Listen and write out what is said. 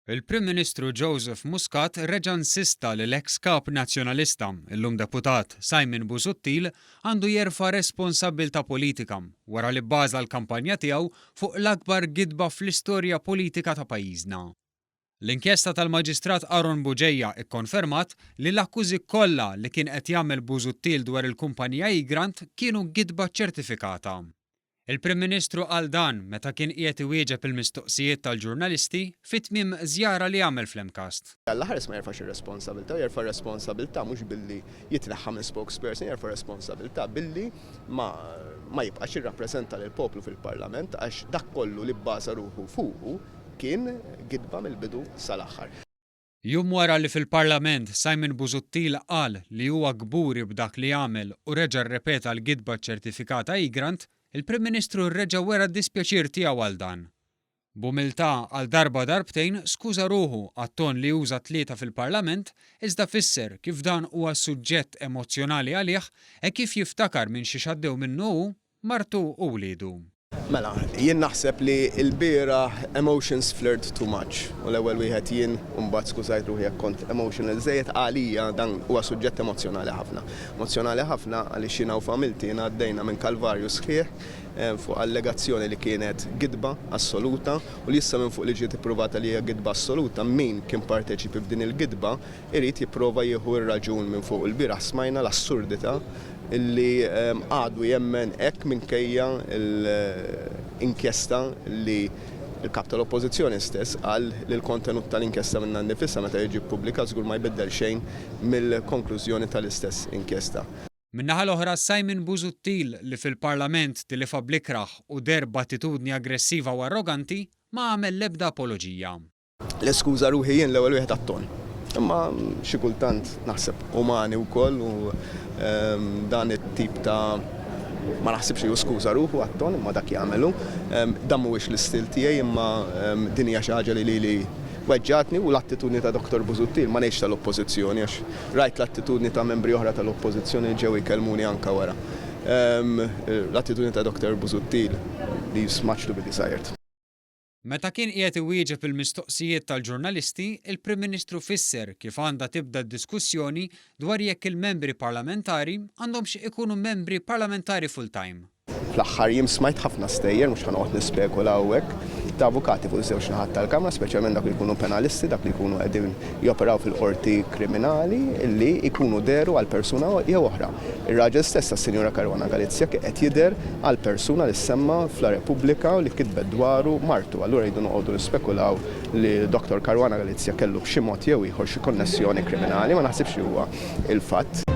Il-Prim Ministru Joseph Muscat reġa' insista li l-eks kap nazzjonalista, illum deputat Simon Busuttil, għandu jerfa' responsabilta politika wara li bbaża l-kampanja tiegħu fuq l-akbar gidba fl-istorja politika ta' pajjiżna. L-inkjesta tal-Maġistrat Aron Buġejja ikkonfermat li l-akkużi kollha li kien qed jagħmel Busuttil dwar il-kumpanija Igrant kienu gidba ċertifikata. Il-Prim Ministru qal dan meta kien qiegħed iwieġeb il-mistoqsijiet tal-ġurnalisti fit-tmiem żjara li għamel fl-Imcast. L-ħares ma jerfax ir-responsabilità, jerfa' responsabilità mhux billi jitneħħa minn spokesperson, jerfa' responsabilità billi ma jibqax jirrappreżenta lill poplu fil-Parlament għax dak kollu li bbaża ruħu fuqu kien gidba mill-bidu sal-aħħar. Jum wara li fil-Parlament Simon Busuttil qal li huwa gburi b'dak li għamel u reġa' rrepeta l-gidba ċertifikata Igrant, il-Prim Ministru reġa' wera d-dispjaċir tiegħu għal dan. B'umiltà għal darba darbtejn skuża ruħu għat-ton li uża tlieta fil-Parlament iżda fisser kif dan huwa suġġett emozzjonali għalih e kif jiftakar minn xi xaddew minnu martu u wliedu. Mela, jien naħseb li l-bieraħ emotions flirt too much. U l-ewwel wieħed jien mbagħad skużajt ruħi jekk kont emotional żejjed għalija dan huwa suġġett emozjonali ħafna. Emozjonali ħafna għaliex jiena u familti għaddejna minn kalvarju sħiħ fuq allegazzjoni li kienet gidba assoluta u li issa minn fuq li ġiet ippruvata li hija gidba assoluta min kien parteċipi b'din il-gidba irid jipprova jieħu r-raġun minn fuq il-bieraħ smajna l-assurdità illi għadu jemmen hekk minkejja l-inkjesta li il-kap tal-oppożizzjoni stess qal li l-kontenut tal-inkjesta minn nifisha meta jiġi ppubblikat żgur ma jbiddel xejn mill-konklużjoni tal-istess inkjesta. Min-naħa l-oħra Simon Busuttil li fil-Parlament tilifa bl-ikraħ u der b'attitudni aggressiva u arroganti ma għamel l-ebda apoloġija. L-eskuża ruħi jien l-ewwel wieħed għat-ton. Imma xi kultant naħseb umani wkoll u dan it-tip ta' ma naħsibx li skuża ruħu għat-ton imma dak jagħmelu. Dan mhuwiex l-istil tiegħi imma din hija xi ħaġa li weġġatni u l-attitudni ta' Dr. Busuttil ma ngħidx tal-oppożizzjoni għax rajt l-attitudni ta' membri oħra tal-oppożizzjoni ġew jkellmuni anke wara. L-attitudni ta' Dr. Busuttil leaves much to be desired. Meta kien qiegħed iwieġeb il-mistoqsijiet tal-ġurnalisti, il-Prim Ministru fisser kif għandha tibda d-diskussjoni dwar jekk il-membri parlamentari għandhomx ikunu membri parlamentari full-time. Fl-aħħar jiem smajt ħafna stejjer mhux ħanoqgħod nispekula hawnhekk ta' avukati fuq iż-żewġ naħat tal-Kamra, speċjalment dak li jkunu penalisti, dak li jkunu qegħdin joperaw fil-qorti kriminali illi jkunu deru għal persuna jew oħra. Ir-raġel stess tas-Sinjura Caruana Galizia qed jidher għal persuna li semma fl-Repubblika u li kitbet dwaru martu. Allura jridu noqogħdu nispekulaw li Dr. Caruana Galizia kellu b'xi mod jew ieħor xi konnessjoni kriminali, ma naħsibx huwa il-fatt.